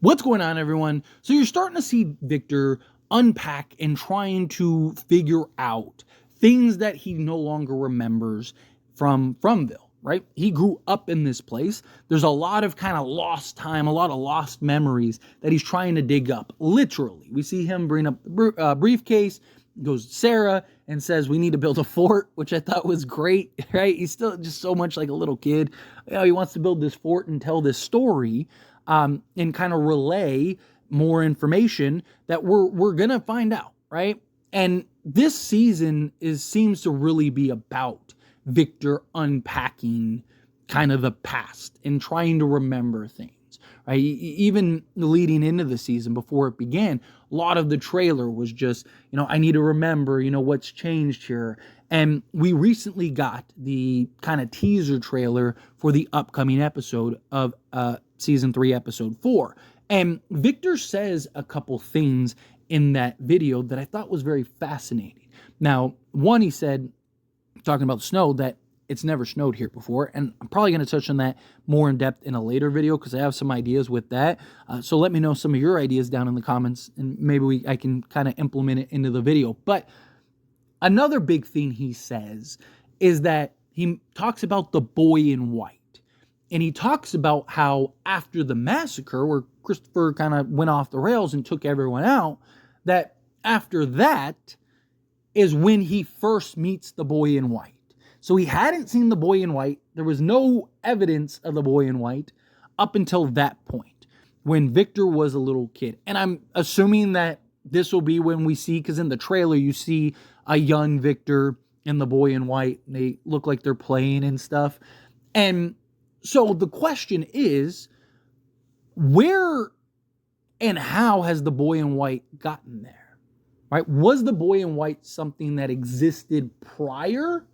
What's going on, everyone? So you're starting to see Victor unpack and trying to figure out things that he no longer remembers from FROMVILLE, right? He grew up in this place. There's a lot of kind of lost time, a lot of lost memories that he's trying to dig up. Literally, we see him bring up the briefcase, goes to Sarah and says, we need to build a fort, which I thought was great, right? He's still just so much like a little kid. He wants to build this fort and tell this story. And kind of relay more information that we're gonna find out, right? And this season seems to really be about Victor unpacking kind of the past and trying to remember things, right? Even leading into the season before it began, a lot of the trailer was just, I need to remember, what's changed here. And we recently got the kind of teaser trailer for the upcoming episode of Season 3, Episode 4. And Victor says a couple things in that video that I thought was very fascinating. Now, one, he said, talking about the snow, that it's never snowed here before. And I'm probably going to touch on that more in depth in a later video because I have some ideas with that. So let me know some of your ideas down in the comments and maybe I can kind of implement it into the video. But another big thing he says is that he talks about the boy in white. And he talks about how after the massacre, where Christopher kind of went off the rails and took everyone out, that after that is when he first meets the boy in white. So he hadn't seen the boy in white. There was no evidence of the boy in white up until that point, when Victor was a little kid. And I'm assuming that this will be when we see, because in the trailer you see a young Victor and the boy in white. And they look like they're playing and stuff. And so the question is, where and how has the boy in white gotten there? Right? Was the boy in white something that existed prior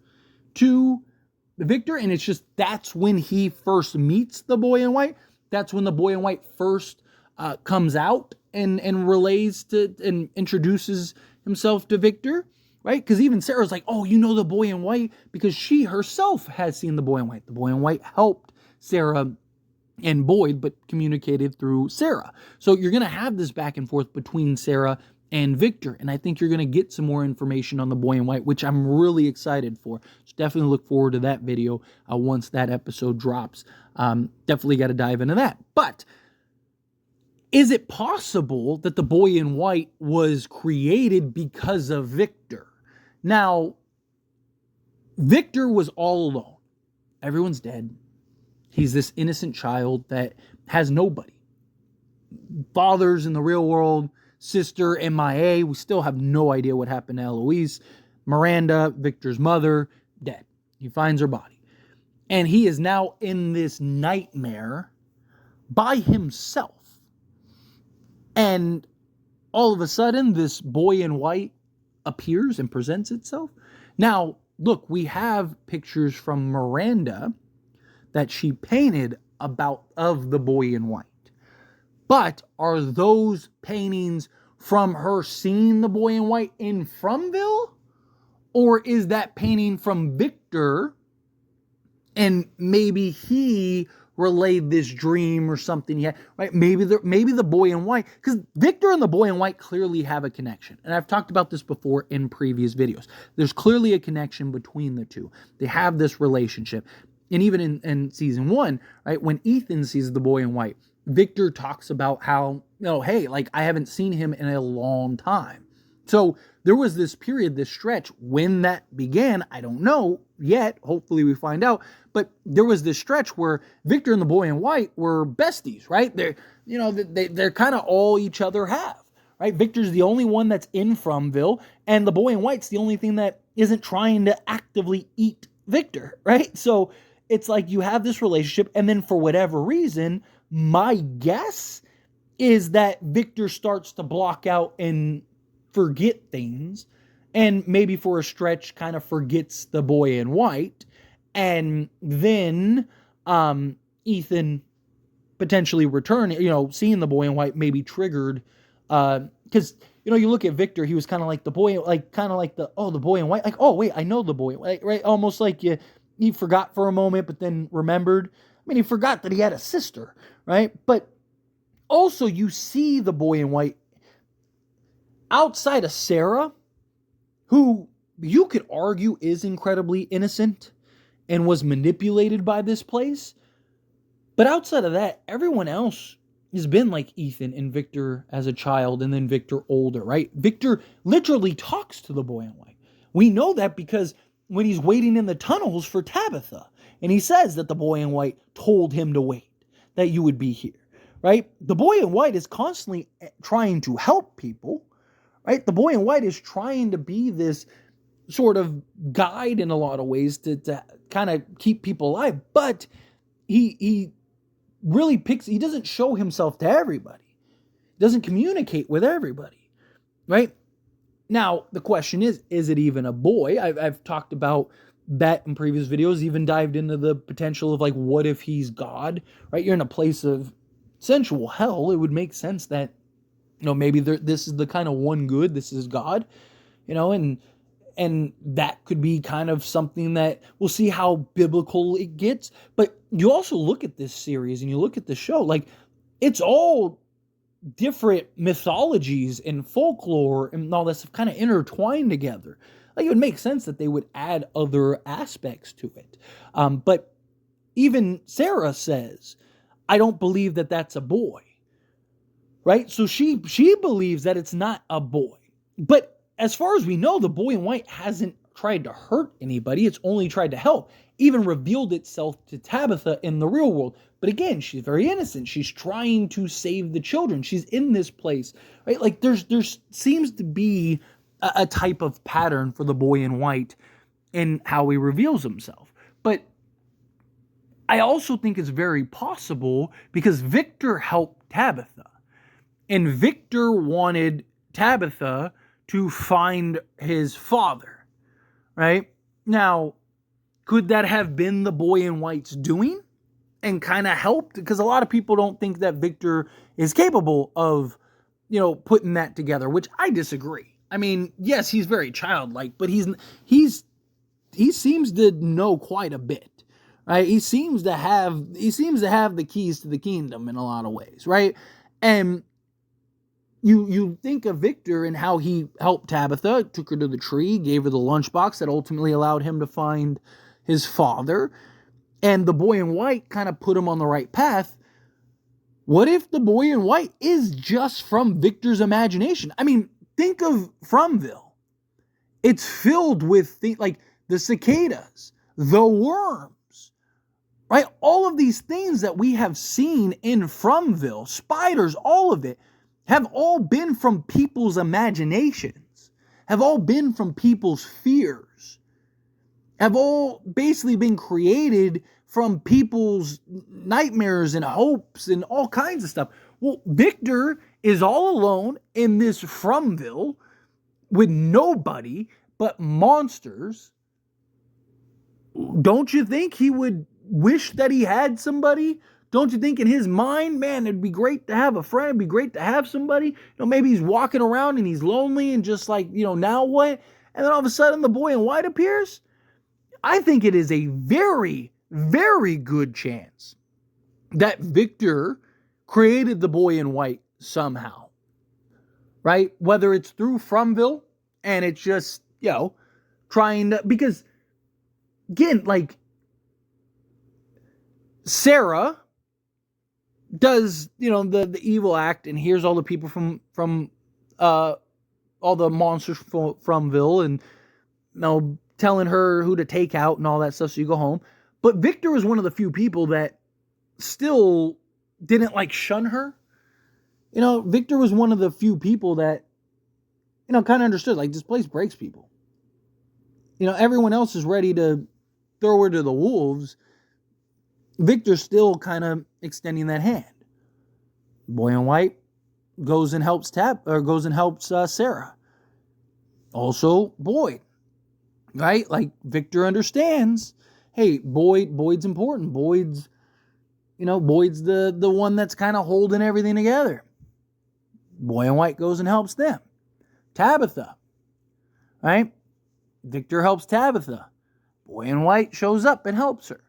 to Victor? And it's just that's when he first meets the boy in white. That's when the boy in white first comes out and relays to and introduces himself to Victor. Right? Because even Sarah's like, oh, the boy in white, because she herself has seen the boy in white. The boy in white helped Sarah and Boyd, but communicated through Sarah. So you're going to have this back and forth between Sarah and Victor. And I think you're going to get some more information on the boy in white, which I'm really excited for. So definitely look forward to that video once that episode drops. Definitely got to dive into that. But is it possible that the boy in white was created because of Victor? Now, Victor was all alone. Everyone's dead. He's this innocent child that has nobody. Father's in the real world, sister MIA. We still have no idea what happened to Eloise. Miranda, Victor's mother, dead. He finds her body. And he is now in this nightmare by himself. And all of a sudden, this boy in white appears and presents itself. Now, look, we have pictures from Miranda that she painted of the boy in white. But are those paintings from her seeing the boy in white in FROMVILLE? Or is that painting from Victor and maybe he relayed this dream or something he had, right? Maybe the boy in white, because Victor and the boy in white clearly have a connection. And I've talked about this before in previous videos. There's clearly a connection between the two. They have this relationship. And even in season 1, right, when Ethan sees the boy in white, Victor talks about how, hey, like I haven't seen him in a long time. So there was this period, this stretch, when that began, I don't know yet. Hopefully we find out. But there was this stretch where Victor and the boy in white were besties, right? They're kind of all each other have, right? Victor's the only one that's in FROMVILLE, and the boy in white's the only thing that isn't trying to actively eat Victor, right? So it's like you have this relationship, and then for whatever reason, my guess is that Victor starts to block out and forget things, and maybe for a stretch kind of forgets the boy in white, and then Ethan potentially returning, seeing the boy in white maybe triggered, because you look at Victor, he was kind of like the boy, like kind of like the boy in white, like, oh wait, I know the boy, right? Almost like he forgot for a moment, but then remembered. I mean, he forgot that he had a sister, right? But Also, you see the boy in white outside of Sarah, who you could argue is incredibly innocent and was manipulated by this place. But outside of that, everyone else has been like Ethan and Victor as a child, and then Victor older, right? Victor literally talks to the boy in white. We know that because when he's waiting in the tunnels for Tabitha, and he says that the boy in white told him to wait, that you would be here, right? The boy in white is constantly trying to help people, right? The boy in white is trying to be this sort of guide in a lot of ways to kind of keep people alive, but he really he doesn't show himself to everybody. He doesn't communicate with everybody, right? Now, the question is it even a boy? I've talked about that in previous videos, even dived into the potential of like, what if he's God, right? You're in a place of sensual hell. It would make sense that, maybe this is the kind of one good, this is God, and that could be kind of something that we'll see how biblical it gets. But you also look at this series and you look at the show, like it's all different mythologies and folklore and all this stuff kind of intertwined together. Like it would make sense that they would add other aspects to it. But even Sarah says, I don't believe that that's a boy, right? So she believes that it's not a boy. But as far as we know, the boy in white hasn't tried to hurt anybody. It's only tried to help. Even revealed itself to Tabitha in the real world. But again, she's very innocent. She's trying to save the children. She's in this place, right? Like there seems to be a type of pattern for the boy in white in how he reveals himself. But I also think it's very possible because Victor helped Tabitha. And Victor wanted Tabitha to find his father, right? Now, could that have been the boy in white's doing and kind of helped? Because a lot of people don't think that Victor is capable of, putting that together, which I disagree. I mean, yes, he's very childlike, but he seems to know quite a bit, right? He seems to have the keys to the kingdom in a lot of ways, right? And You think of Victor and how he helped Tabitha, took her to the tree, gave her the lunchbox that ultimately allowed him to find his father. And the boy in white kind of put him on the right path. What if the boy in white is just from Victor's imagination? I mean, think of FROMVILLE. It's filled with like the cicadas, the worms, right? All of these things that we have seen in FROMVILLE, spiders, all of it, have all been from people's imaginations, have all been from people's fears, have all basically been created from people's nightmares and hopes and all kinds of stuff. Well, Victor is all alone in this FROMVILLE with nobody but monsters. Don't you think he would wish that he had somebody? Don't you think in his mind, man, it'd be great to have a friend, it'd be great to have somebody? Maybe he's walking around and he's lonely and just like, now what? And then all of a sudden the boy in white appears? I think it is a very, very good chance that Victor created the boy in white somehow, right? Whether it's through FROMVILLE and it's just, trying to, because again, like Sarah does, the evil act and hears all the people from all the monsters from FROMVILLE and, telling her who to take out and all that stuff so you go home. But Victor was one of the few people that still didn't shun her. Victor was one of the few people that, kind of understood, this place breaks people. Everyone else is ready to throw her to the wolves. Victor's still kind of extending that hand. Boy in white goes and helps Sarah. Also, Boyd, right? Victor understands, hey, Boyd's important. Boyd's the one that's kind of holding everything together. Boy in white goes and helps them. Tabitha, right? Victor helps Tabitha. Boy in white shows up and helps her.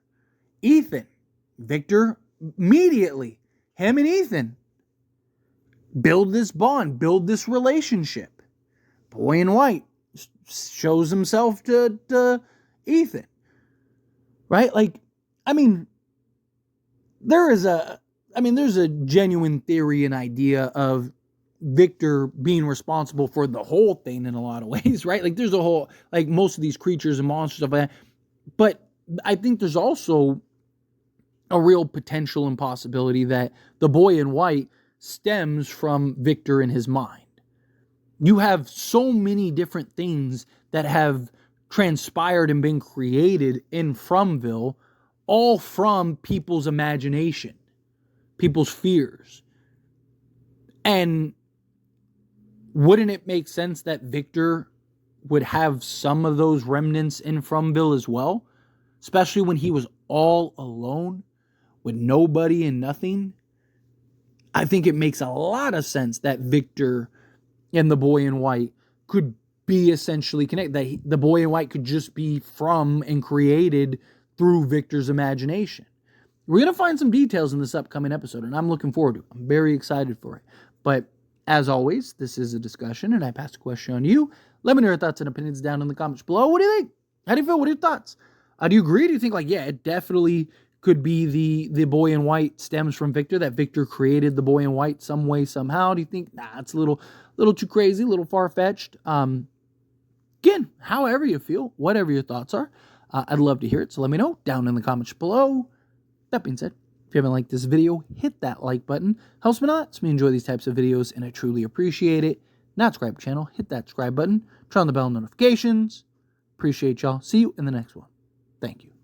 Ethan, Victor immediately, him and Ethan build this bond, build this relationship. Boy in white shows himself to Ethan. Right? Like, I mean, there's a genuine theory and idea of Victor being responsible for the whole thing in a lot of ways, right? Like, there's a whole, like, most of these creatures and monsters, stuff like that. But I think there's also a real potential and possibility that the boy in white stems from Victor in his mind. You have so many different things that have transpired and been created in FROMVILLE, all from people's imagination, people's fears. And wouldn't it make sense that Victor would have some of those remnants in FROMVILLE as well? Especially when he was all alone with nobody and nothing. I think it makes a lot of sense that Victor and the boy in white could be essentially connected. That the boy in white could just be from and created through Victor's imagination. We're going to find some details in this upcoming episode, and I'm looking forward to it. I'm very excited for it. But as always, this is a discussion, and I pass the question on to you. Let me know your thoughts and opinions down in the comments below. What do you think? How do you feel? What are your thoughts? Do you agree? Do you think, like, yeah, it definitely could be the boy in white stems from Victor, that Victor created the boy in white some way, somehow? Do you think, nah, it's a little too crazy, a little far-fetched? Again, however you feel, whatever your thoughts are, I'd love to hear it. So let me know down in the comments below. That being said, if you haven't liked this video, hit that like button. Helps me a lot. Lets me enjoy these types of videos, and I truly appreciate it. Not subscribe to the channel, hit that subscribe button. Turn on the bell notifications. Appreciate y'all. See you in the next one. Thank you.